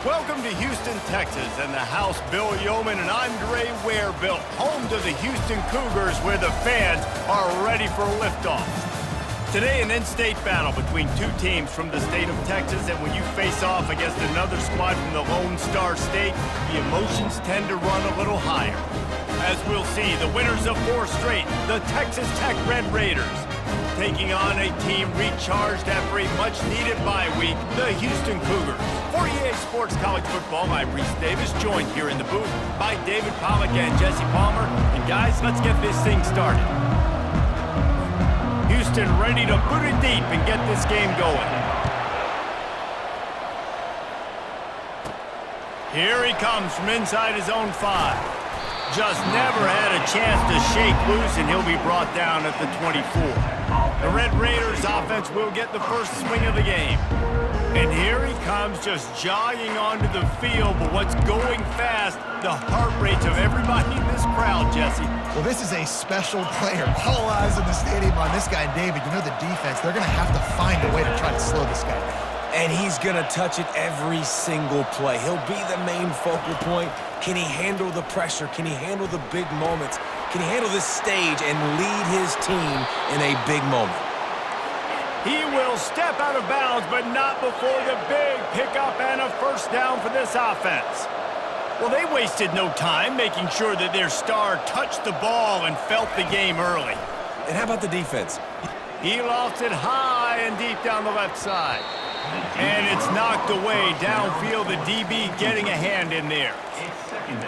Welcome to Houston, Texas, and the house Bill Yeoman and Andre Ware built, home to the Houston Cougars, where the fans are ready for liftoff. Today, an in-state battle between two teams from the state of Texas, and when you face off against another squad from the Lone Star State, the emotions tend to run a little higher. As we'll see, the winners of 4 straight, the Texas Tech Red Raiders, taking on a team recharged after a much-needed bye week, the Houston Cougars. For EA Sports College Football, I'm Reese Davis, joined here in the booth by David Pollack and Jesse Palmer. And guys, let's get this thing started. Houston ready to boot it deep and get this game going. Here he comes from inside his own 5. Just never had a chance to shake loose, and he'll be brought down at the 24. The Red Raiders offense will get the first swing of the game. And here he comes, just jogging onto the field, but what's going fast, the heart rates of everybody in this crowd, Jesse. Well, this is a special player. All eyes in the stadium on this guy, David. You know the defense, they're going to have to find a way to try to slow this guy down. And he's going to touch it every single play. He'll be the main focal point. Can he handle the pressure? Can he handle the big moments? Can he handle this stage and lead his team in a big moment? He will step out of bounds, but not before the big pickup and a first down for this offense. Well, they wasted no time making sure that their star touched the ball and felt the game early. And how about the defense? He lost it high and deep down the left side. And it's knocked away downfield, the DB getting a hand in there.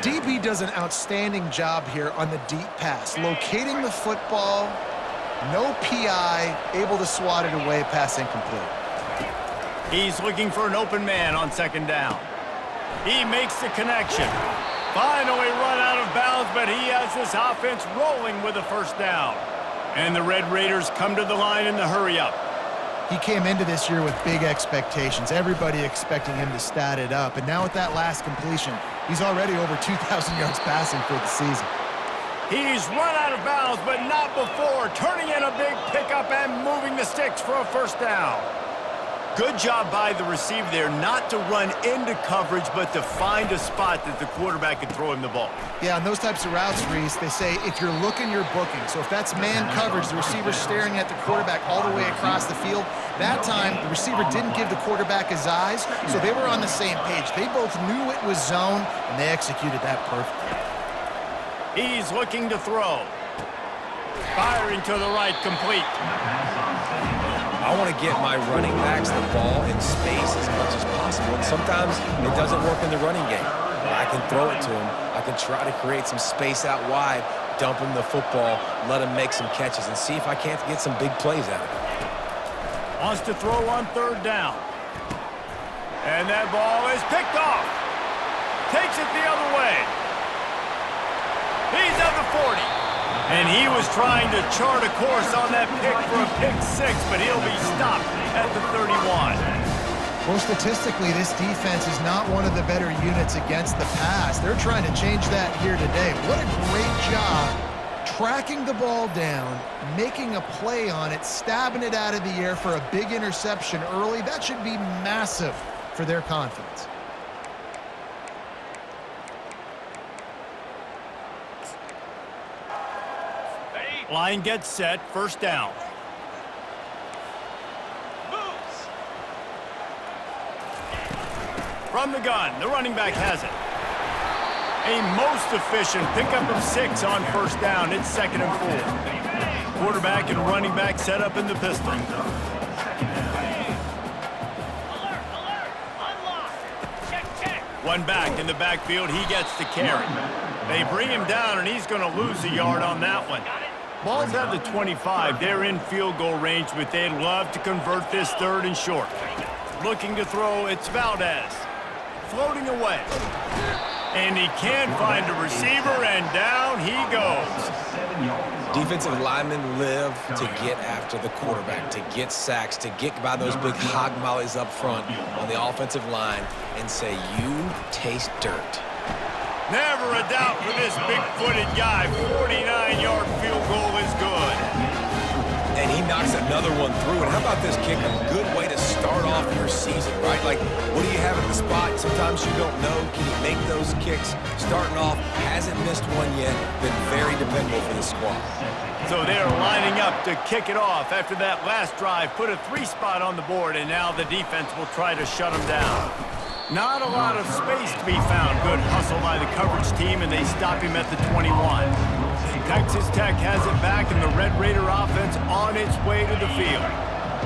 DB does an outstanding job here on the deep pass, locating the football, no PI, able to swat it away, pass incomplete. He's looking for an open man on second down. He makes the connection. Finally run out of bounds, but he has this offense rolling with a first down. And the Red Raiders come to the line in the hurry-up. He came into this year with big expectations. Everybody expecting him to stat it up. And now with that last completion, he's already over 2,000 yards passing for the season. He's run out of bounds, but not before turning in a big pickup and moving the sticks for a first down. Good job by the receiver there not to run into coverage, but to find a spot that the quarterback can throw him the ball. Yeah, on those types of routes, Reese, they say if you're looking, you're booking. So if that's man coverage, the receiver's staring at the quarterback all the way across the field. That time, the receiver didn't give the quarterback his eyes, so they were on the same page. They both knew it was zone, and they executed that perfectly. He's looking to throw. Firing to the right, complete. I want to get my running backs the ball in space as much as possible. And sometimes it doesn't work in the running game. But I can throw it to him. I can try to create some space out wide, dump him the football, let him make some catches, and see if I can't get some big plays out of it. Wants to throw on third down. And that ball is picked off. Takes it the other way. He's at the 40. And he was trying to chart a course on that pick for a pick 6, but he'll be stopped at the 31. Well, statistically, this defense is not one of the better units against the pass. They're trying to change that here today. What a great job tracking the ball down, making a play on it, stabbing it out of the air for a big interception early. That should be massive for their confidence. Line gets set, first down. From the gun, the running back has it. A most efficient pickup of 6 on first down. It's 2nd and 4. Quarterback and running back set up in the pistol. One back in the backfield, he gets the carry. They bring him down, and he's going to lose a yard on that one. Ball's at the 25. They're in field goal range, but they'd love to convert this 3rd and short. Looking to throw, it's Valdez. Floating away. And he can't find a receiver, and down he goes. Defensive linemen live to get after the quarterback, to get sacks, to get by those big hog mollies up front on the offensive line and say, you taste dirt. Never a doubt for this big-footed guy. 49-yard field goal is good. And he knocks another one through. And how about this kick? A good way to start off your season, right? Like, what do you have at the spot? Sometimes you don't know. Can he make those kicks? Starting off, hasn't missed one yet. Been very dependable for the squad. So they're lining up to kick it off after that last drive. Put a 3-spot on the board, and now the defense will try to shut them down. Not a lot of space to be found. Good hustle by the coverage team, and they stop him at the 21. Texas Tech has it back, and the Red Raider offense on its way to the field.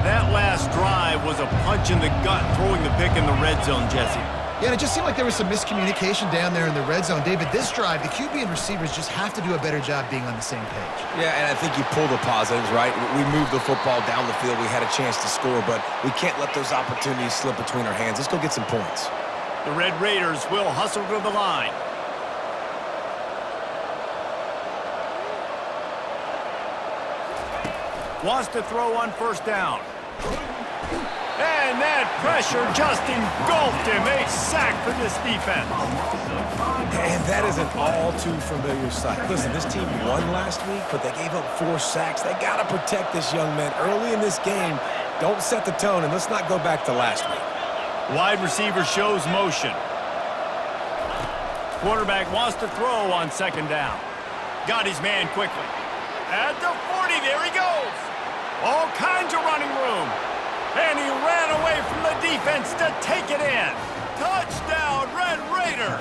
That last drive was a punch in the gut, throwing the pick in the red zone, Jesse. Yeah, and it just seemed like there was some miscommunication down there in the red zone. David, this drive, the QB and receivers just have to do a better job being on the same page. Yeah, and I think you pull the positives, right? We moved the football down the field. We had a chance to score, but we can't let those opportunities slip between our hands. Let's go get some points. The Red Raiders will hustle to the line. Wants to throw on first down. And that pressure just engulfed him. A sack for this defense. And that is an all-too-familiar sight. Listen, this team won last week, but they gave up 4 sacks. They got to protect this young man early in this game. Don't set the tone, and let's not go back to last week. Wide receiver shows motion. Quarterback wants to throw on second down. Got his man quickly. At the 40, there he goes. All kinds of running room. And he ran away from the defense to take it in. Touchdown, Red Raider.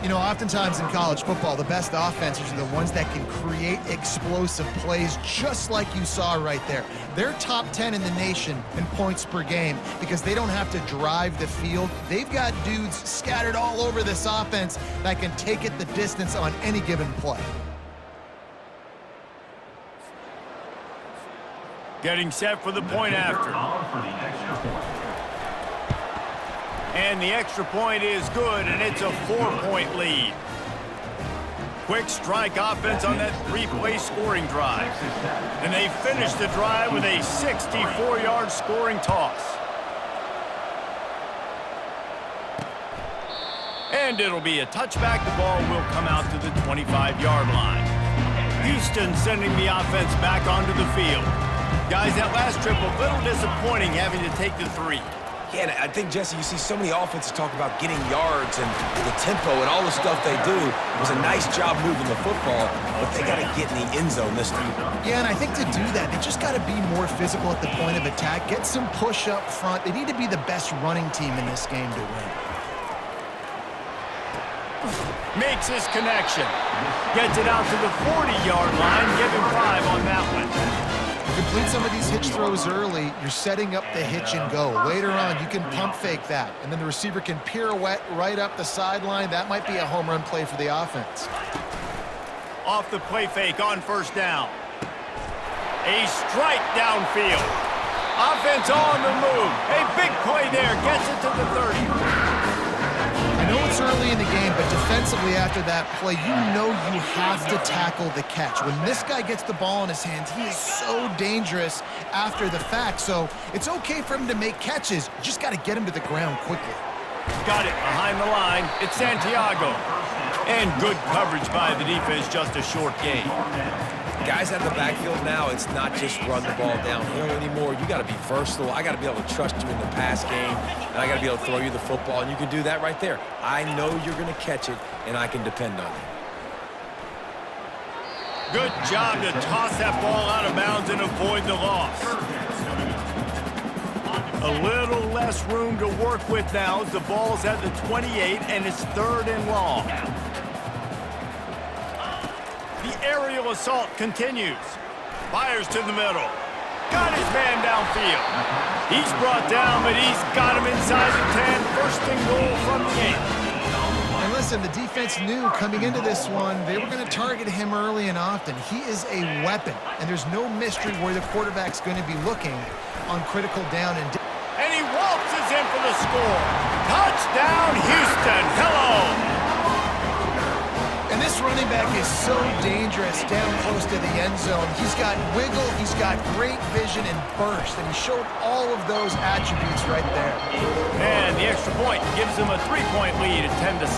You know, oftentimes in college football, the best offenses are the ones that can create explosive plays just like you saw right there. They're top 10 in the nation in points per game because they don't have to drive the field. They've got dudes scattered all over this offense that can take it the distance on any given play. Getting set for the point after. And the extra point is good, and it's a 4-point lead. Quick strike offense on that 3-play scoring drive. And they finish the drive with a 64-yard scoring toss. And it'll be a touchback. The ball will come out to the 25-yard line. Houston sending the offense back onto the field. Guys, that last trip a little disappointing having to take the 3. Yeah, and I think, Jesse, you see so many offenses talk about getting yards and the tempo and all the stuff they do. It was a nice job moving the football, but they got to get in the end zone this time. Yeah, and I think to do that, they just got to be more physical at the point of attack, get some push up front. They need to be the best running team in this game to win. Makes his connection. Gets it out to the 40-yard line. Give him 5 on that one. Complete some of these hitch throws early, you're setting up the hitch and go. Later on, you can pump fake that, and then the receiver can pirouette right up the sideline. That might be a home run play for the offense. Off the play fake on first down. A strike downfield. Offense on the move. A big play there. Gets it to the 30. I know it's early in the game, but defensively after that play, you know you have to tackle the catch. When this guy gets the ball in his hands, he is so dangerous after the fact. So it's okay for him to make catches. You just got to get him to the ground quickly. Got it behind the line. It's Santiago. And good coverage by the defense, just a short gain. Guys out of the backfield now, it's not just run the ball downhill anymore. You got to be versatile. I got to be able to trust you in the pass game, and I got to be able to throw you the football, and you can do that right there. I know you're going to catch it, and I can depend on you. Good job to toss that ball out of bounds and avoid the loss. A little less room to work with now as the ball's at the 28, and it's 3rd and long. The aerial assault continues. Fires to the middle. Got his man downfield. He's brought down, but he's got him inside the 10. First and goal from the 8. And listen, the defense knew coming into this one, they were going to target him early and often. He is a weapon, and there's no mystery where the quarterback's going to be looking on critical down and he waltzes in for the score. Touchdown, Houston. Hello. And this running back is so dangerous down close to the end zone. He's got wiggle, he's got great vision and burst, and he showed all of those attributes right there. And the extra point gives him a 3-point lead at 10-7.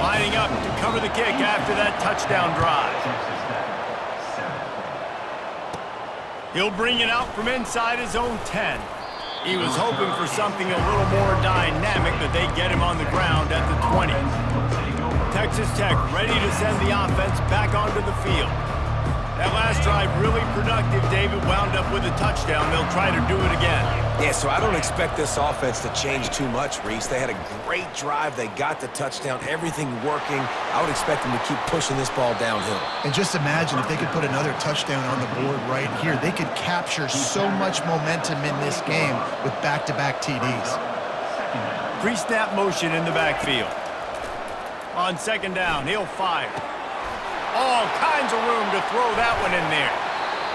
Lining up to cover the kick after that touchdown drive. He'll bring it out from inside his own 10. He was hoping for something a little more dynamic, but they get him on the ground at the 20. Texas Tech ready to send the offense back onto the field. That last drive really productive. David wound up with a touchdown. They'll try to do it again. Yeah, so I don't expect this offense to change too much, Reese. They had a great drive. They got the touchdown, everything working. I would expect them to keep pushing this ball downhill. And just imagine if they could put another touchdown on the board right here. They could capture so much momentum in this game with back-to-back TDs. Pre-snap motion in the backfield. On second down, he'll fire. All kinds of room to throw that one in there.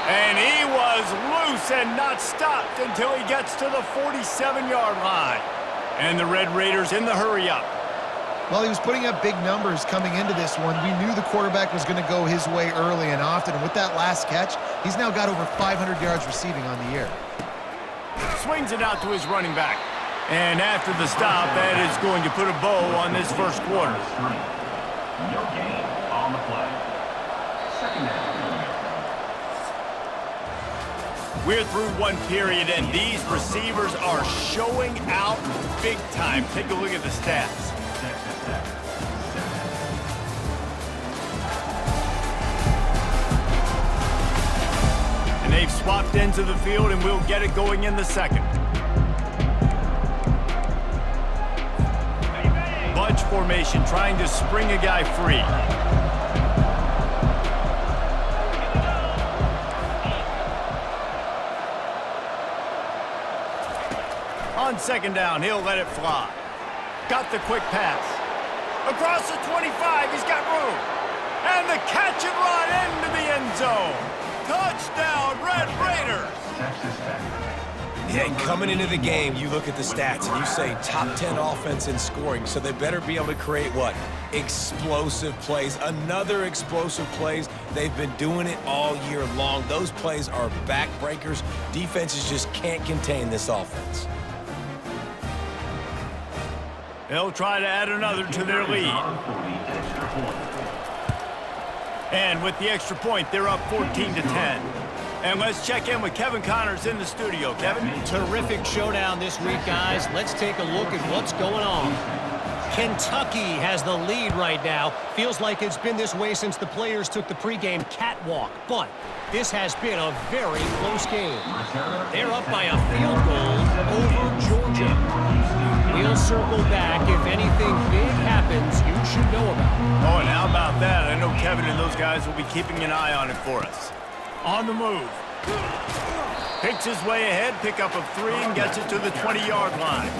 And he was loose and not stopped until he gets to the 47-yard line. And the Red Raiders in the hurry-up. Well, he was putting up big numbers coming into this one. We knew the quarterback was going to go his way early and often. And with that last catch, he's now got over 500 yards receiving on the year. Swings it out to his running back. And after the stop, that is going to put a bow on this first quarter. No gain on the play. Second down. We're through one period, and these receivers are showing out big time. Take a look at the stats. And they've swapped ends of the field, and we'll get it going in the second. Bunch formation, trying to spring a guy free. On second down, he'll let it fly. Got the quick pass. Across the 25, he's got room. And the catch and run into the end zone. Touchdown, Red Raiders. Yeah, coming into the game, you look at the stats and you say top 10 offense in scoring, so they better be able to create what? Explosive plays. Another explosive plays. They've been doing it all year long. Those plays are backbreakers. Defenses just can't contain this offense. They'll try to add another to their lead. And with the extra point, they're up 14-10. And let's check in with Kevin Connors in the studio. Kevin? Terrific showdown this week, guys. Let's take a look at what's going on. Kentucky has the lead right now. Feels like it's been this way since the players took the pregame catwalk. But this has been a very close game. They're up by a field goal over Georgia. We'll circle back. If anything big happens, you should know about it. Oh, and how about that? I know Kevin and those guys will be keeping an eye on it for us. On the move. Picks his way ahead, pick up of 3, and gets it to the 20-yard line.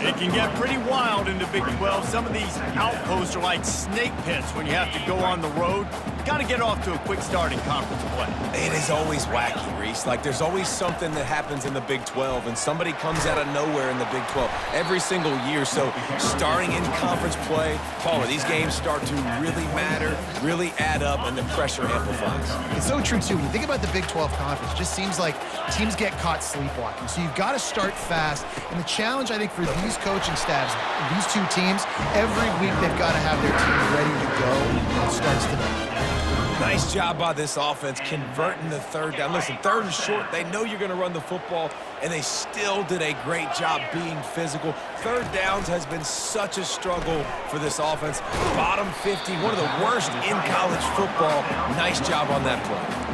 It can get pretty wild in the Big 12. Some of these outposts are like snake pits when you have to go on the road. Got to get off to a quick start in conference play. It is always wacky, Reese. Like, there's always something that happens in the Big 12, and somebody comes out of nowhere in the Big 12 every single year. So starting in conference play, Paula, these games start to really matter, really add up, and the pressure amplifies. It's so true, too. When you think about the Big 12 Conference, it just seems like teams get caught sleepwalking. So you've got to start fast. And the challenge, I think, for these coaching staffs, these two teams, every week they've got to have their team ready to go. And it starts today. Nice job by this offense converting the third down. Listen, third and short, they know you're going to run the football, and they still did a great job being physical. Third downs has been such a struggle for this offense. Bottom 50, one of the worst in college football. Nice job on that play.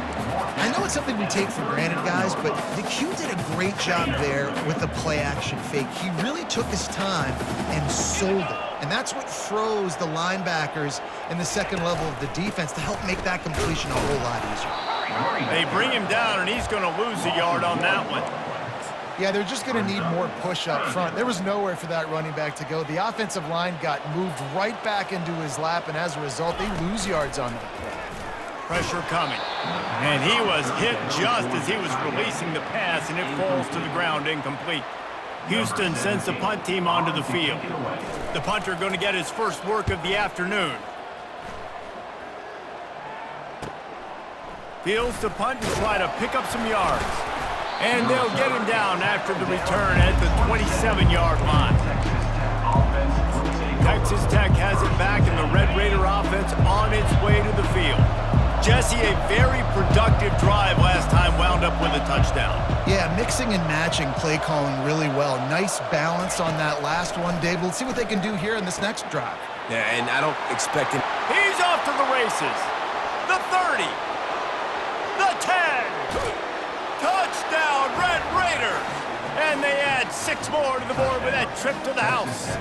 I know it's something we take for granted, guys, but the Q did a great job there with the play-action fake. He really took his time and sold it. And that's what froze the linebackers in the second level of the defense to help make that completion a whole lot easier. They bring him down, and he's going to lose a yard on that one. Yeah, they're just going to need more push up front. There was nowhere for that running back to go. The offensive line got moved right back into his lap, and as a result, they lose yards on that play. Pressure coming. And he was hit just as he was releasing the pass, and it falls to the ground incomplete. Houston sends the punt team onto the field. The punter going to get his first work of the afternoon. Fields to punt and try to pick up some yards. And they'll get him down after the return at the 27-yard line. Texas Tech has it back, and the Red Raider offense on its way to the field. Jesse, a very productive drive last time wound up with a touchdown. Yeah, mixing and matching play calling really well. Nice balance on that last one, Dave. Let's see what they can do here in this next drive. Yeah, and I don't expect him. He's off to the races. The 30. The 10. Touchdown, Red Raiders. And they add 6 more to the board with that trip to the house.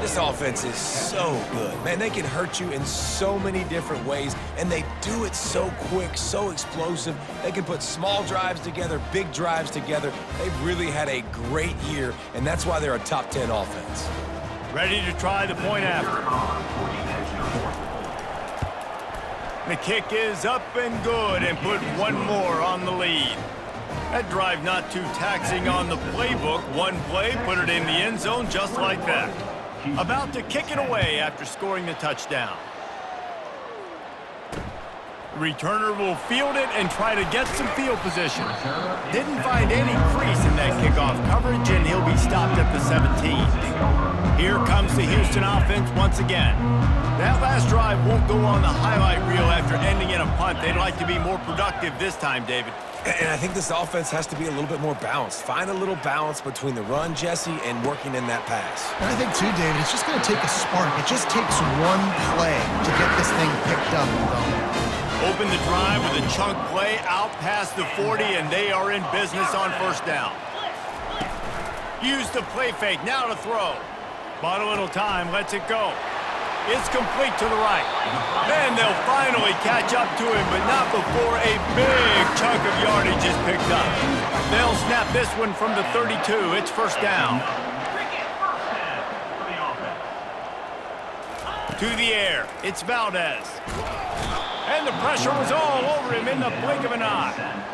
This offense is so good. Man, they can hurt you in so many different ways, and they do it so quick, so explosive. They can put small drives together, big drives together. They've really had a great year, and that's why they're a top 10 offense. Ready to try the point after. The kick is up and good and put one more on the lead. That drive not too taxing on the playbook. One play, put it in the end zone just like that. About to kick it away after scoring the touchdown. Returner will field it and try to get some field position. Didn't find any crease in that kickoff coverage, and he'll be stopped at the 17. Here comes the Houston offense once again. That last drive won't go on the highlight reel after ending in a punt. They'd like to be more productive this time, David. And I think this offense has to be a little bit more balanced. Find a little balance between the run, Jesse, and working in that pass. And I think, too, David, it's just going to take a spark. It just takes one play to get this thing picked up and going. Open the drive with a chunk play out past the 40, and they are in business on first down. Use the play fake, now to throw. Bought a little time, lets it go. It's complete to the right. And they'll finally catch up to him, but not before a big chunk of yardage is picked up. They'll snap this one from the 32. It's first down. To the air. It's Valdez. And the pressure was all over him in the blink of an eye.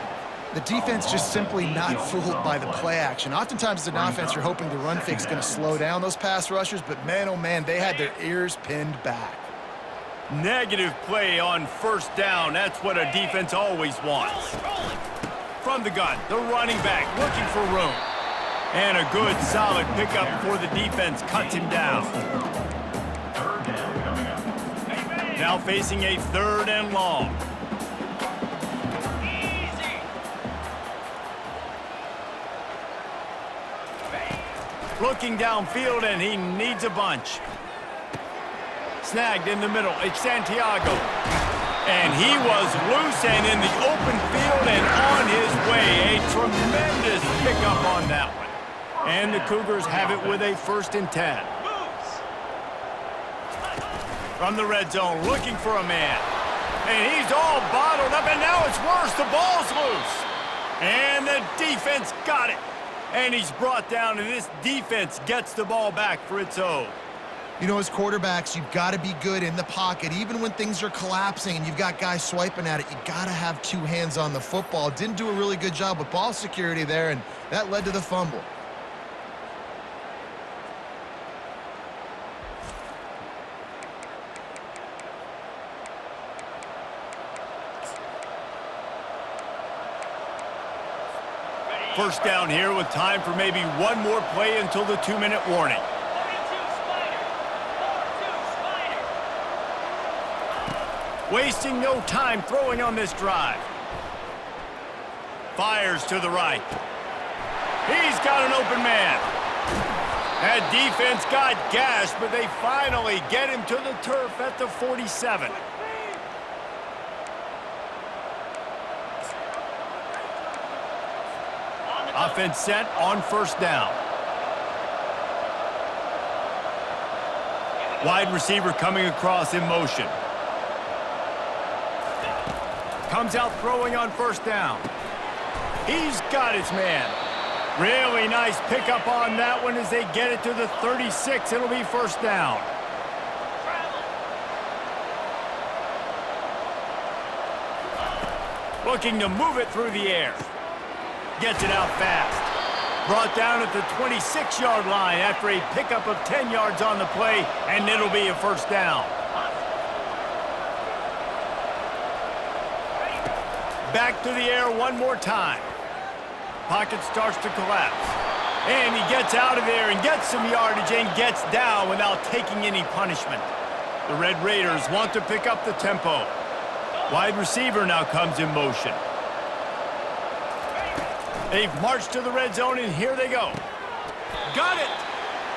The defense just simply not fooled by the play action. Oftentimes as an offense, you're hoping the run fake's going to slow down those pass rushers, but man, oh man, they had their ears pinned back. Negative play on first down. That's what a defense always wants. From the gun, the running back looking for room. And a good, solid pickup before the defense cuts him down. Now facing a 3rd and long. Looking downfield, and he needs a bunch. Snagged in the middle. It's Santiago. And he was loose and in the open field and on his way. A tremendous pickup on that one. And the Cougars have it with a 1st and 10. From the red zone, looking for a man. And he's all bottled up, and now it's worse. The ball's loose. And the defense got it. And he's brought down, and this defense gets the ball back for its own. You know, as quarterbacks, you've got to be good in the pocket. Even when things are collapsing and you've got guys swiping at it, you got to have 2 hands on the football. Didn't do a really good job with ball security there, and that led to the fumble. First down here with time for maybe one more play until the 2-minute warning. Wasting no time throwing on this drive. Fires to the right. He's got an open man. That defense got gashed, but they finally get him to the turf at the 47. Offense set on first down. Wide receiver coming across in motion. Comes out throwing on first down. He's got his man. Really nice pickup on that one as they get it to the 36. It'll be first down. Looking to move it through the air. Gets it out fast. Brought down at the 26-yard line after a pickup of 10 yards on the play, and it'll be a first down. Back to the air one more time. Pocket starts to collapse. And he gets out of there and gets some yardage and gets down without taking any punishment. The Red Raiders want to pick up the tempo. Wide receiver now comes in motion. They've marched to the red zone, and here they go. Got it!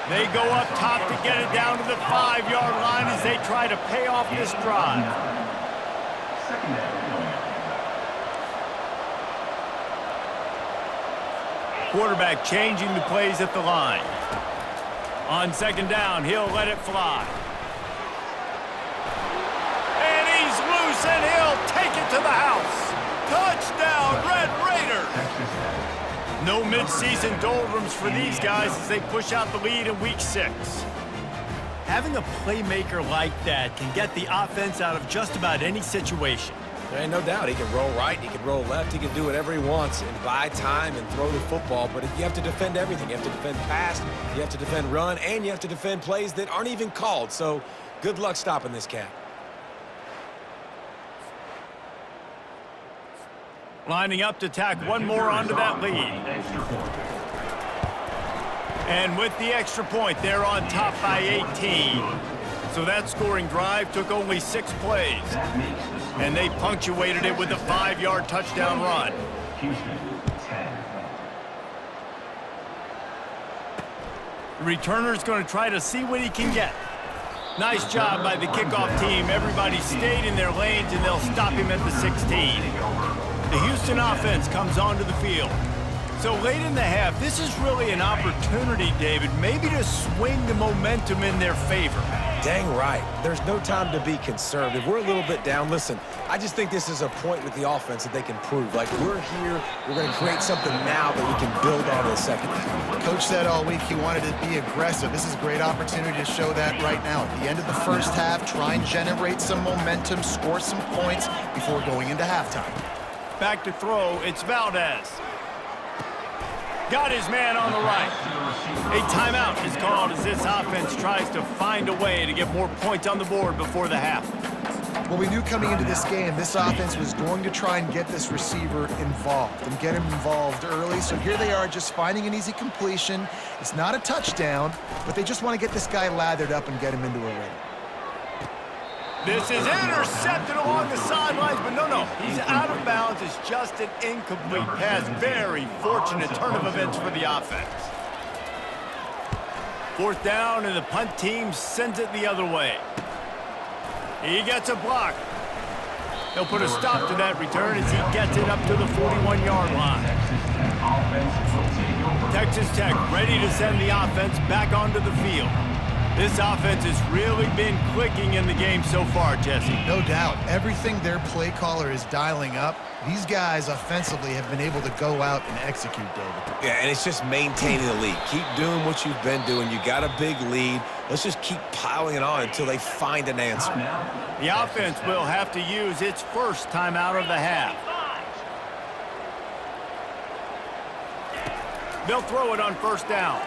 They go up top to get it down to the 5-yard line as they try to pay off this drive. Second down. Quarterback changing the plays at the line. On second down, he'll let it fly. And he's loose, and he'll take it to the house. Touchdown, Red Raiders! No mid-season doldrums for these guys as they push out the lead in Week 6. Having a playmaker like that can get the offense out of just about any situation. There ain't no doubt. He can roll right, he can roll left, he can do whatever he wants and buy time and throw the football, but you have to defend everything. You have to defend pass, you have to defend run, and you have to defend plays that aren't even called. So good luck stopping this cat. Lining up to tack one more onto that lead. And with the extra point, they're on top by 18. So that scoring drive took only 6 plays. And they punctuated it with a 5-yard touchdown run. The returner's going to try to see what he can get. Nice job by the kickoff team. Everybody stayed in their lanes, and they'll stop him at the 16. The Houston offense comes onto the field. So late in the half, this is really an opportunity, David, maybe to swing the momentum in their favor. Dang right. There's no time to be conservative. We're a little bit down. Listen, I just think this is a point with the offense that they can prove. Like, we're here, we're going to create something now that we can build on in the second half. Coach said all week he wanted to be aggressive. This is a great opportunity to show that right now. At the end of the first half, try and generate some momentum, score some points before going into halftime. Back to throw, it's Valdez. Got his man on the right. A timeout is called as this offense tries to find a way to get more points on the board before the half. Well, we knew coming into this game, this offense was going to try and get this receiver involved and get him involved early. So here they are just finding an easy completion. It's not a touchdown, but they just want to get this guy lathered up and get him into a rhythm. This is intercepted along the sidelines, but no, he's out of bounds. It's just an incomplete pass. Very fortunate turn of events for the offense. Fourth down, and the punt team sends it the other way. He gets a block. They'll put a stop to that return as he gets it up to the 41-yard line. Texas Tech ready to send the offense back onto the field. This offense has really been clicking in the game so far, Jesse. No doubt. Everything their play caller is dialing up, these guys offensively have been able to go out and execute, David. Yeah, and it's just maintaining the lead. Keep doing what you've been doing. You got a big lead. Let's just keep piling it on until they find an answer. The offense will have to use its first timeout of the half. They'll throw it on first down.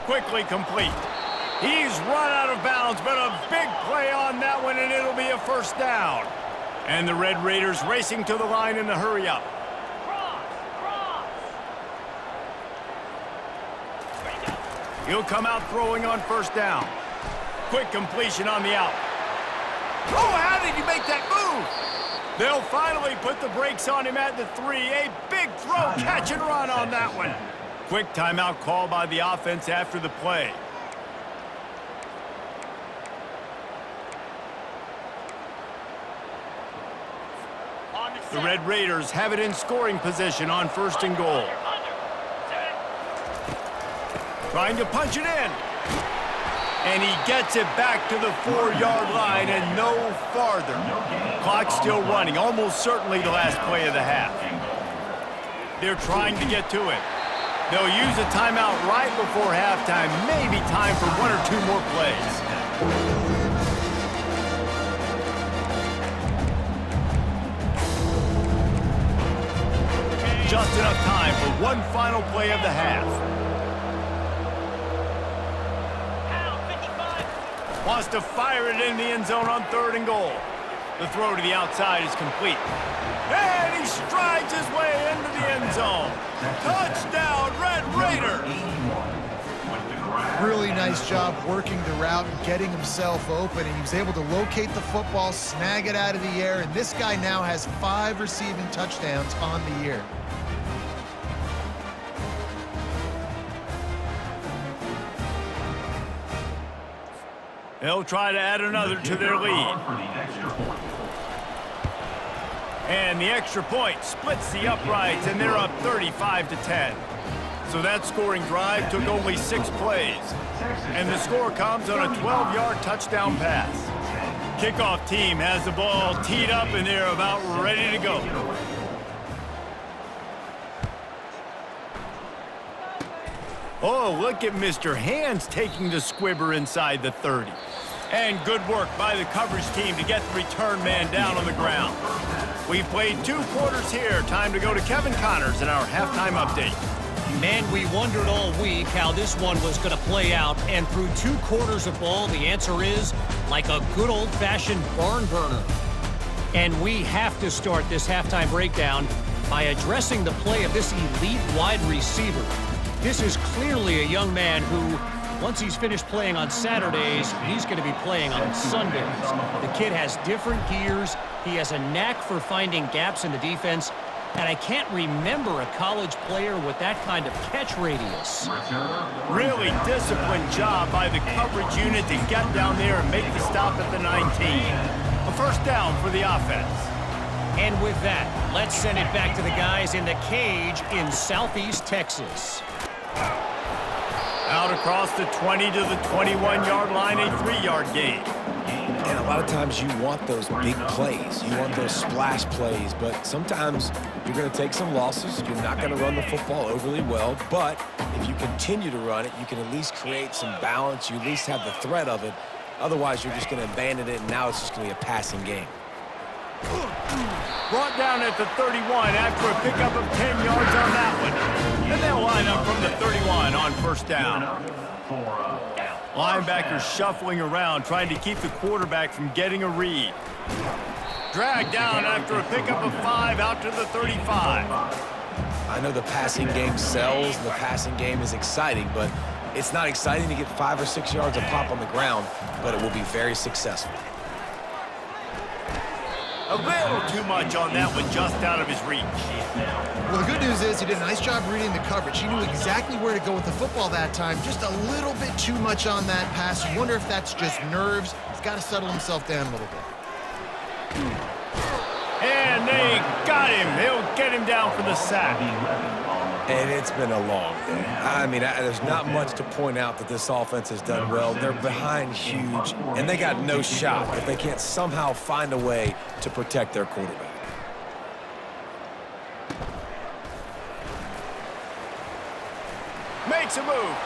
Quickly complete. He's run out of bounds, but a big play on that one, and it'll be a first down. And the Red Raiders racing to the line in the hurry-up. He'll come out throwing on first down. Quick completion on the out. Oh, how did he make that move? They'll finally put the brakes on him at the 3. A big throw, catch and run on that one. Quick timeout call by the offense after the play. The Red Raiders have it in scoring position on first and goal. Trying to punch it in. And he gets it back to the 4-yard line and no farther. Clock still running, almost certainly the last play of the half. They're trying to get to it. They'll use a timeout right before halftime. Maybe time for 1 or 2 more plays. Just enough time for one final play of the half. Wants to fire it in the end zone on 3rd and goal. The throw to the outside is complete. And he strides his way into the end zone. Touchdown, Red Raiders! Really nice job working the route and getting himself open, and he was able to locate the football, snag it out of the air, and this guy now has 5 receiving touchdowns on the year. They'll try to add another to their lead. And the extra point splits the uprights, and they're up 35-10. So that scoring drive took only 6 plays. And the score comes on a 12-yard touchdown pass. Kickoff team has the ball teed up, and they're about ready to go. Oh, look at Mr. Hands taking the squibber inside the 30. And good work by the coverage team to get the return man down on the ground. We've played 2 quarters here. Time to go to Kevin Connors in our halftime update. Man, we wondered all week how this one was going to play out, and through 2 quarters of ball, the answer is like a good old-fashioned barn burner. And we have to start this halftime breakdown by addressing the play of this elite wide receiver. This is clearly a young man who, once he's finished playing on Saturdays, he's going to be playing on Sundays. The kid has different gears. He has a knack for finding gaps in the defense. And I can't remember a college player with that kind of catch radius. Really disciplined job by the coverage unit to get down there and make the stop at the 19. A first down for the offense. And with that, let's send it back to the guys in the cage in Southeast Texas. Out across the 20 to the 21-yard line, a 3-yard gain. And a lot of times you want those big plays. You want those splash plays, but sometimes you're going to take some losses. You're not going to run the football overly well, but if you continue to run it, you can at least create some balance. You at least have the threat of it. Otherwise, you're just going to abandon it, and now it's just going to be a passing game. Brought down at the 31 after a pickup of 10 yards on that one. And they'll line up from the 31 on first down. Linebackers shuffling around, trying to keep the quarterback from getting a read. Dragged down after a pickup of 5 out to the 35. I know the passing game sells, and the passing game is exciting, but it's not exciting to get 5 or 6 yards of pop on the ground, but it will be very successful. A little too much on that one, just out of his reach. Well, the good news is he did a nice job reading the coverage. He knew exactly where to go with the football that time. Just a little bit too much on that pass. You wonder if that's just nerves. He's got to settle himself down a little bit. And they got him. They'll get him down for the sack. And it's been a long day. I mean, there's not much to point out that this offense has done well. They're behind huge, and they got no shot if they can't somehow find a way to protect their quarterback. Makes a move.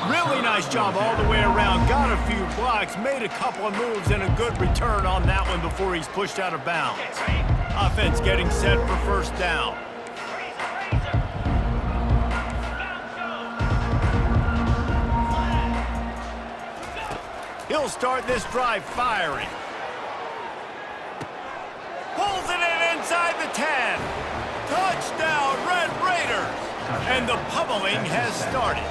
Really nice job all the way around. Got a few blocks, made a couple of moves, and a good return on that one before he's pushed out of bounds. Offense getting set for first down. He'll start this drive firing. Pulls it in inside the 10. Touchdown, Red Raiders. And the pummeling has started.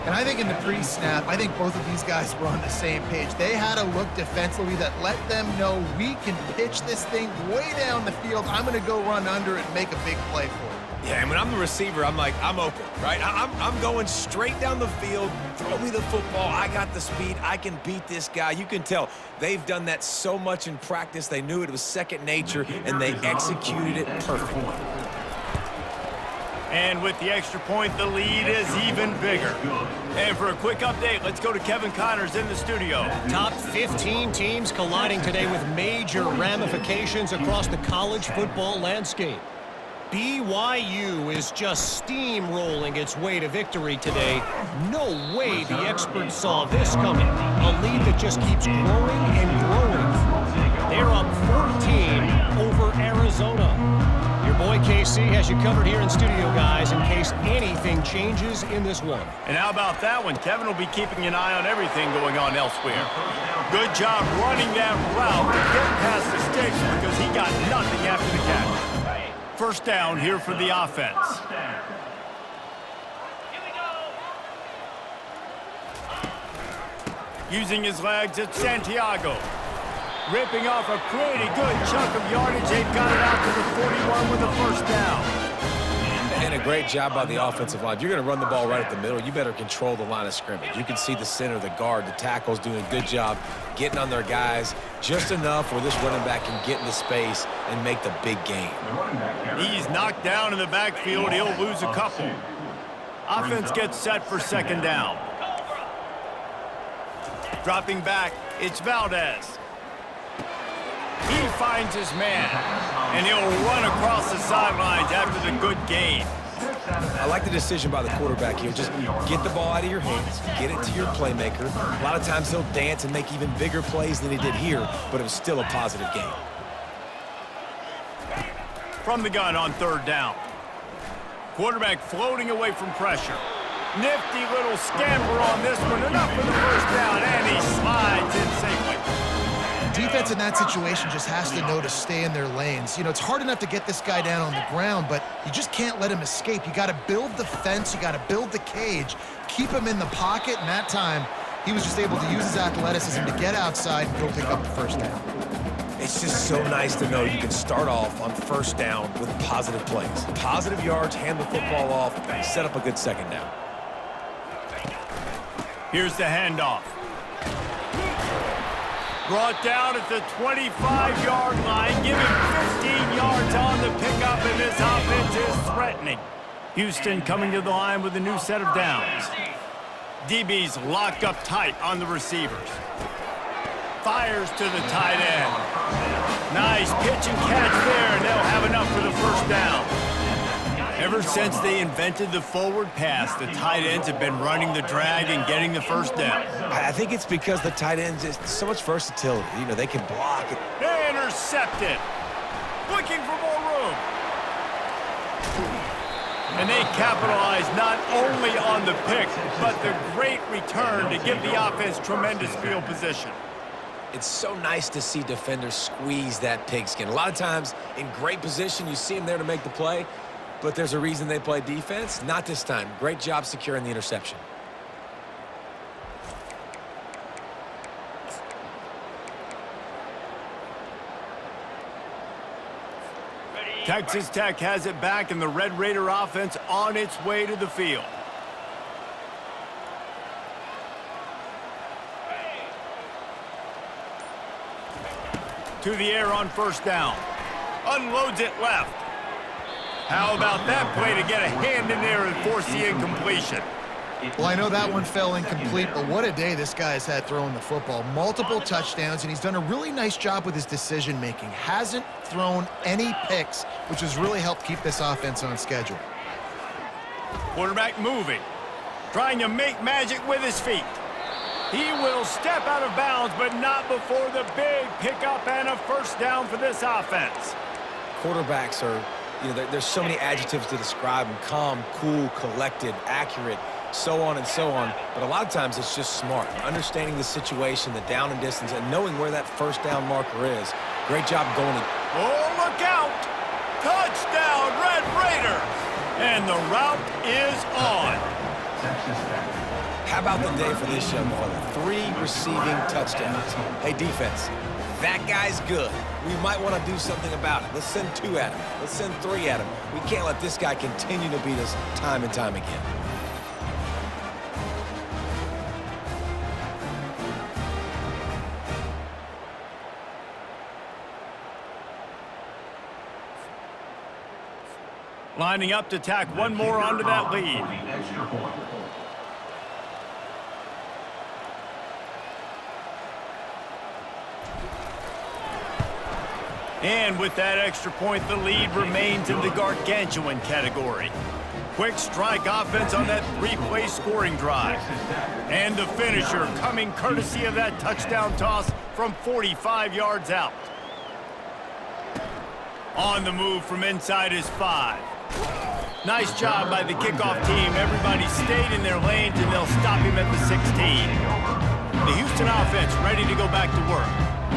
And I think in the pre-snap, I think both of these guys were on the same page. They had a look defensively that let them know we can pitch this thing way down the field. I'm going to go run under it and make a big play for it. Yeah, and when I'm the receiver, I'm like, I'm open, right? I'm going straight down the field. Throw me the football. I got the speed. I can beat this guy. You can tell they've done that so much in practice. They knew it was second nature, and they executed it perfectly. And with the extra point, the lead is even bigger. And for a quick update, let's go to Kevin Connors in the studio. Top 15 teams colliding today with major ramifications across the college football landscape. BYU is just steamrolling its way to victory today. No way the experts saw this coming. A lead that just keeps growing and growing. They're up 14 over Arizona. Your boy KC has you covered here in studio, guys, in case anything changes in this one. And how about that one? Kevin will be keeping an eye on everything going on elsewhere. Good job running that route to get past the sticks because he got nothing after the catch. First down here for the offense. Using his legs, it's Santiago. Ripping off a pretty good chunk of yardage. They've got it out to the 41 with a first down. And a great job by the offensive line. If you're going to run the ball right at the middle, you better control the line of scrimmage. You can see the center, the guard, the tackles doing a good job getting on their guys just enough where this running back can get into space and make the big game. He's knocked down in the backfield. He'll lose a couple. Offense gets set for second down. Dropping back, it's Valdez. He finds his man, and he'll run across the sidelines after the good gain. I like the decision by the quarterback here. Just get the ball out of your hands, get it to your playmaker. A lot of times he'll dance and make even bigger plays than he did here, but it was still a positive game. From the gun on third down. Quarterback floating away from pressure. Nifty little scamper on this one. Enough for the first down, and he slides in safely. Defense in that situation just has to know to stay in their lanes. You know, it's hard enough to get this guy down on the ground, but you just can't let him escape. You got to build the fence. You got to build the cage. Keep him in the pocket, and that time he was just able to use his athleticism to get outside and go pick up the first down. It's just so nice to know you can start off on first down with positive plays. Positive yards, hand the football off, set up a good second down. Here's the handoff. Brought down at the 25-yard line, giving 15 yards on the pickup, and this offense is threatening. Houston coming to the line with a new set of downs. DB's locked up tight on the receivers. Fires to the tight end. Nice pitch and catch there, and they'll have enough for the first down. Ever since they invented the forward pass, the tight ends have been running the drag and getting the first down. I think it's because the tight ends just so much versatility. You know, they can block it. Intercepted. Looking for more room. And they capitalize not only on the pick, but the great return to give the offense tremendous field position. It's so nice to see defenders squeeze that pigskin. A lot of times in great position, you see them there to make the play, but there's a reason they play defense. Not this time. Great job securing the interception. Texas Tech has it back, and the Red Raider offense on its way to the field. To the air on first down. Unloads it left. How about that play to get a hand in there and force the incompletion? Well, I know that one fell incomplete, but what a day this guy's had throwing the football. Multiple touchdowns, and he's done a really nice job with his decision-making. Hasn't thrown any picks, which has really helped keep this offense on schedule. Quarterback moving. Trying to make magic with his feet. He will step out of bounds, but not before the big pickup and a first down for this offense. Quarterbacks are, you know, there's so many adjectives to describe them. Calm, cool, collected, accurate, so on and so on. But a lot of times it's just smart. Understanding the situation, the down and distance, and knowing where that first down marker is. Great job going. Oh, look out! Touchdown, Red Raiders! And the route is on. How about the day for this young fella? 3 receiving touchdowns. Hey, defense, that guy's good. We might want to do something about it. Let's send 2 at him. Let's send 3 at him. We can't let this guy continue to beat us time and time again. Lining up to tack one more onto that lead. And with that extra point, the lead remains in the gargantuan category. Quick strike offense on that 3-play scoring drive. And the finisher coming courtesy of that touchdown toss from 45 yards out. On the move from inside his 5. Nice job by the kickoff team. Everybody stayed in their lanes, and they'll stop him at the 16. the Houston offense ready to go back to work.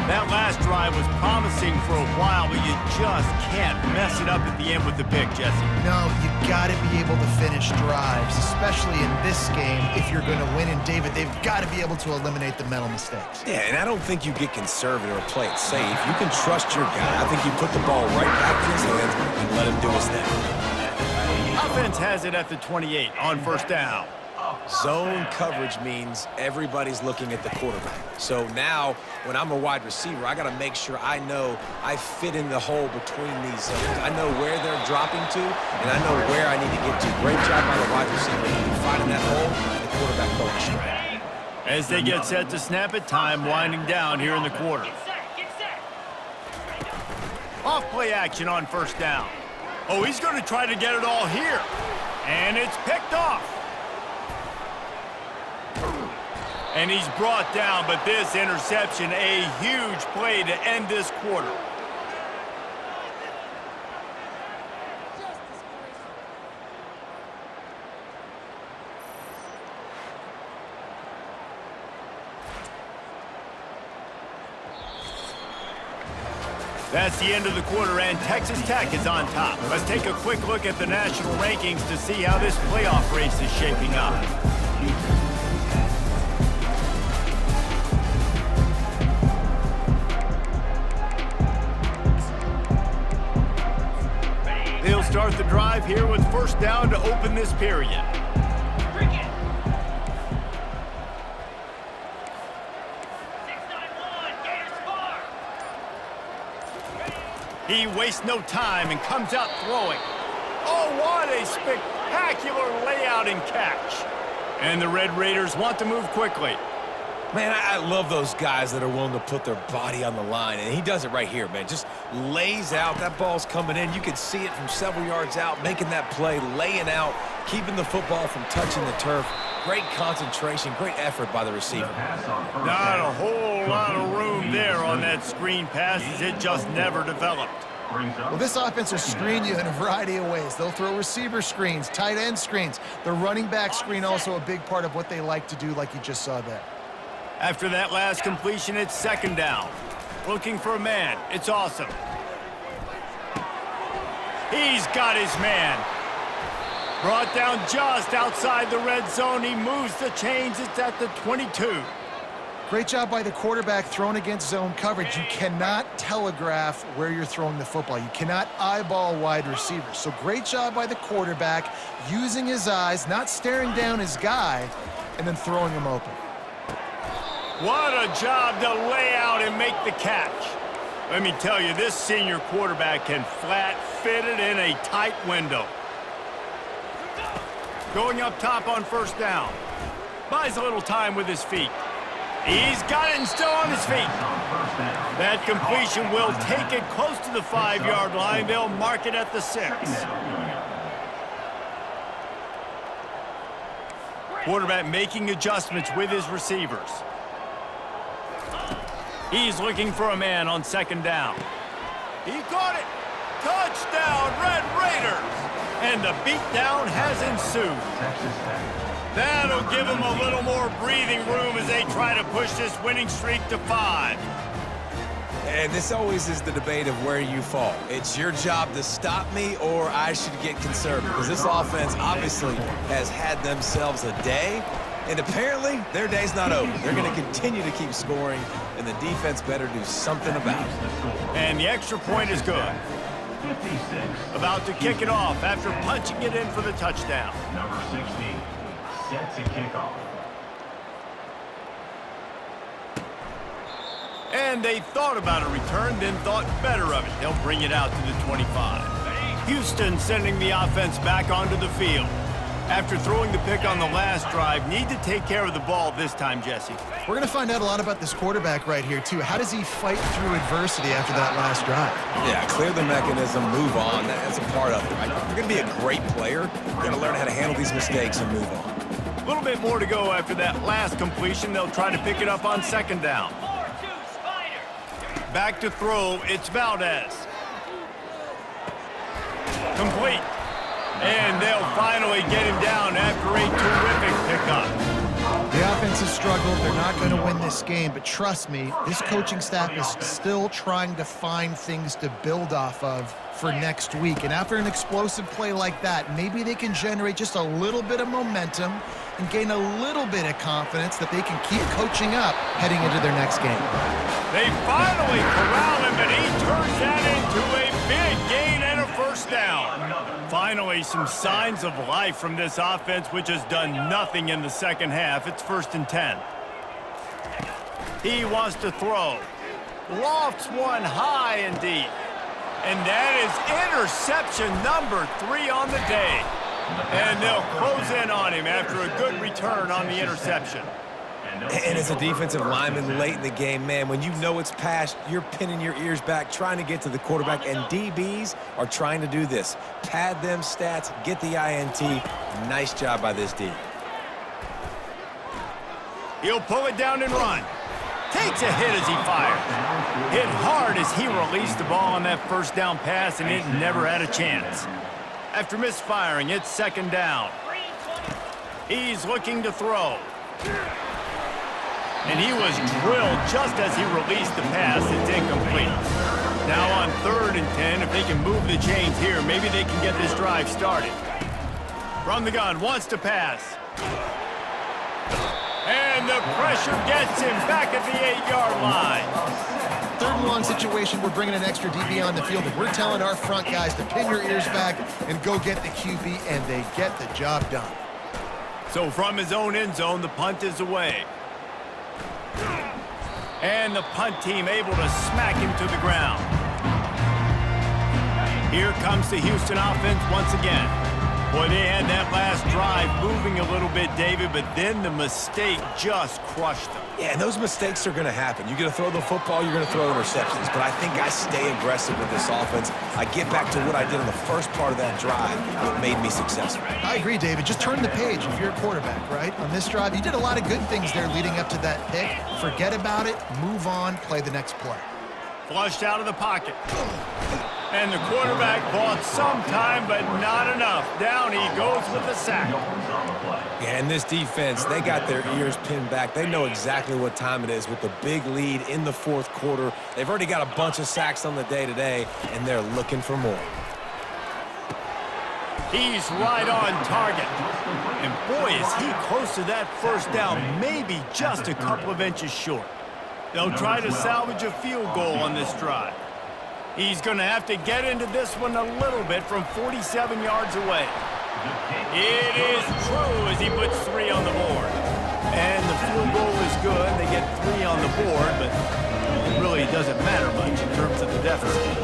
That last drive was promising for a while, but you just can't mess it up at the end with the pick, Jesse. No, you got to be able to finish drives, especially in this game. If you're going to win, and David, they've got to be able to eliminate the mental mistakes. Yeah, and I don't think you get conservative or play it safe. You can trust your guy. I think you put the ball right back in his hands and let him do his thing. Offense has it at the 28 on first down. Zone coverage means everybody's looking at the quarterback. So now, when I'm a wide receiver, I got to make sure I know I fit in the hole between these zones. I know where they're dropping to, and I know where I need to get to. Great job by the wide receiver finding that hole and the quarterback throwing straight. As they get set to snap it, time winding down here in the quarter. Off play action on first down. Oh, he's going to try to get it all here. And it's picked off. And he's brought down, but this interception, a huge play to end this quarter. That's the end of the quarter, and Texas Tech is on top. Let's take a quick look at the national rankings to see how this playoff race is shaping up. They'll start the drive here with first down to open this period. He wastes no time and comes out throwing. Oh, what a spectacular layout and catch. And the Red Raiders want to move quickly. Man, I love those guys that are willing to put their body on the line, and he does it right here, man. Just lays out. That ball's coming in. You can see it from several yards out, making that play, laying out, keeping the football from touching the turf. Great concentration, great effort by the receiver. Not a whole lot of room there on that screen pass as it just never developed. Well, this offense will screen you in a variety of ways. They'll throw receiver screens, tight end screens. The running back screen also a big part of what they like to do, like you just saw there. After that last completion, it's second down. Looking for a man. It's awesome. He's got his man. Brought down just outside the red zone. He moves the chains. It's at the 22. Great job by the quarterback throwing against zone coverage. You cannot telegraph where you're throwing the football. You cannot eyeball wide receivers. So great job by the quarterback using his eyes, not staring down his guy, and then throwing him open. What a job to lay out and make the catch. Let me tell you, this senior quarterback can flat fit it in a tight window. Going up top on first down. Buys a little time with his feet. He's got it and still on his feet. That completion will take it close to the 5-yard line. They'll mark it at the 6. Quarterback making adjustments with his receivers. He's looking for a man on second down. He caught it. Touchdown, Red Raiders. And the beatdown has ensued. That'll give them a little more breathing room as they try to push this winning streak to 5. And this always is the debate of where you fall. It's your job to stop me, or I should get conservative. Because this offense obviously has had themselves a day. And apparently, their day's not over. They're going to continue to keep scoring, and the defense better do something about it. And the extra point is good. 56. About to kick it off after punching it in for the touchdown. Number 60, set to kick off. And they thought about a return, then thought better of it. They'll bring it out to the 25. Houston sending the offense back onto the field. After throwing the pick on the last drive, need to take care of the ball this time, Jesse. We're going to find out a lot about this quarterback right here, too. How does he fight through adversity after that last drive? Yeah, clear the mechanism, move on. That's a part of it, right? If you're going to be a great player, you're going to learn how to handle these mistakes and move on. A little bit more to go after that last completion. They'll try to pick it up on second down. Back to throw, it's Valdez. Complete. And they'll finally get him down after a terrific pickup. The offense is struggled. They're not going to win this game, but trust me, this coaching staff is still trying to find things to build off of for next week. And after an explosive play like that, maybe they can generate just a little bit of momentum and gain a little bit of confidence that they can keep coaching up heading into their next game. They finally corral him, and he turns that into a big gain and a first down. Finally, some signs of life from this offense, which has done nothing in the second half. It's 1st and 10. He wants to throw. Lofts one high and deep. And that is interception number 3 on the day. And they'll close in on him after a good return on the interception. And as a defensive lineman late in the game, man, when you know it's passed, you're pinning your ears back, trying to get to the quarterback, and DBs are trying to do this. Pad them stats, get the INT. Nice job by this D. He'll pull it down and run. Takes a hit as he fires. Hit hard as he released the ball on that first down pass, and it never had a chance. After misfiring, it's 2nd down. He's looking to throw. And he was drilled just as he released the pass. It's incomplete. Now on 3rd and 10, if they can move the chains here, maybe they can get this drive started. From the gun, wants to pass. And the pressure gets him back at the 8-yard line. 3rd and long situation, we're bringing an extra DB on the field, and we're telling our front guys to pin your ears back and go get the QB, and they get the job done. So from his own end zone, the punt is away. And the punt team able to smack him to the ground. Here comes the Houston offense once again. Boy, they had that last drive moving a little bit, David, but then the mistake just crushed them. Yeah, and those mistakes are going to happen. You're going to throw the football, you're going to throw interceptions. But I think I stay aggressive with this offense. I get back to what I did in the first part of that drive. It made me successful. I agree, David. Just turn the page if you're a quarterback, right? On this drive, you did a lot of good things there leading up to that pick. Forget about it, move on, play the next play. Flushed out of the pocket. And the quarterback bought some time, but not enough. Down he goes with the sack. Yeah, and this defense, they got their ears pinned back. They know exactly what time it is with the big lead in the 4th quarter. They've already got a bunch of sacks on the day today, and they're looking for more. He's right on target. And boy, is he close to that first down, maybe just a couple of inches short. They'll try to salvage a field goal on this drive. He's going to have to get into this one a little bit from 47 yards away. It is true as he puts 3 on the board. And the field goal is good. They get 3 on the board, but it really doesn't matter much in terms of the deficit.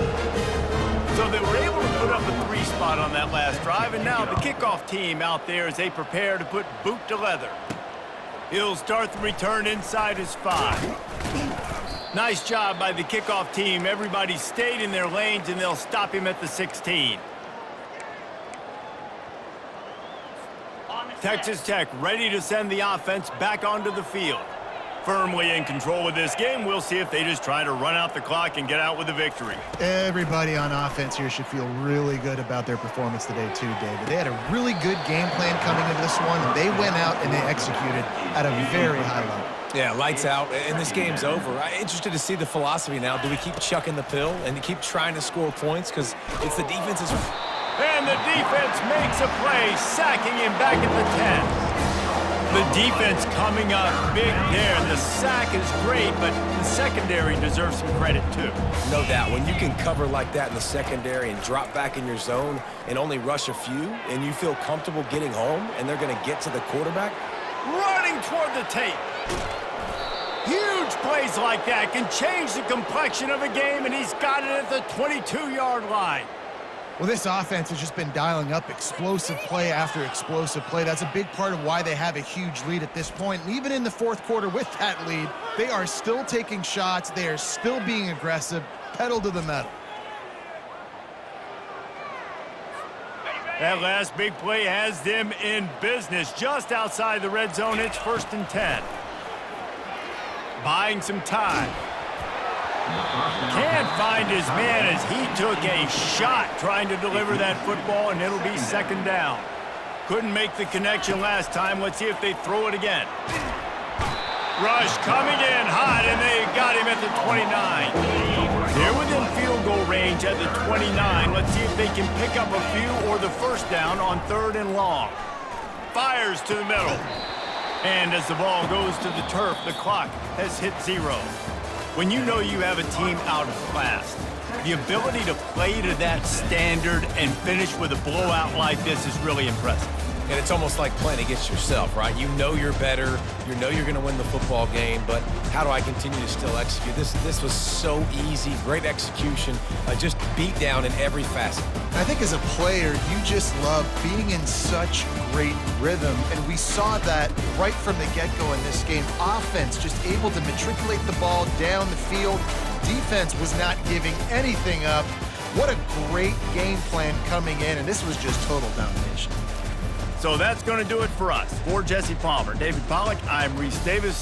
So they were able to put up a 3 spot on that last drive, and now the kickoff team out there as they prepare to put boot to leather. He'll start the return inside his 5. Nice job by the kickoff team. Everybody stayed in their lanes, and they'll stop him at the 16. Texas Tech ready to send the offense back onto the field. Firmly in control of this game. We'll see if they just try to run out the clock and get out with a victory. Everybody on offense here should feel really good about their performance today too, David. They had a really good game plan coming into this one, and they went out and they executed at a very high level. Yeah, lights out, and this game's over. I'm interested to see the philosophy now. Do we keep chucking the pill and keep trying to score points? Because it's the defense's... And the defense makes a play, sacking him back at the 10. The defense coming up big there. The sack is great, but the secondary deserves some credit too. No doubt. When you can cover like that in the secondary and drop back in your zone and only rush a few, and you feel comfortable getting home, and they're going to get to the quarterback. Running toward the tape. Huge plays like that can change the complexion of a game, and he's got it at the 22-yard line. Well, this offense has just been dialing up explosive play after explosive play. That's a big part of why they have a huge lead at this point. And even in the 4th quarter with that lead, they are still taking shots. They are still being aggressive, pedal to the metal. That last big play has them in business just outside the red zone. It's 1st and 10. Buying some time. Can't find his man as he took a shot trying to deliver that football, and it'll be 2nd down. Couldn't make the connection last time. Let's see if they throw it again. Rush coming in hot, and they got him at the 29. They're within field goal range at the 29. Let's see if they can pick up a few or the first down on 3rd and long. Fires to the middle. And as the ball goes to the turf, the clock has hit 0. When you know you have a team outclassed, the ability to play to that standard and finish with a blowout like this is really impressive. And it's almost like playing against yourself, right? You know you're better. You know you're going to win the football game, but how do I continue to still execute? This was so easy, great execution, just beat down in every facet. I think as a player, you just love being in such great rhythm, and we saw that right from the get-go in this game. Offense just able to matriculate the ball down the field. Defense was not giving anything up. What a great game plan coming in, and this was just total domination. So that's going to do it for us. For Jesse Palmer, David Pollack, I'm Reese Davis.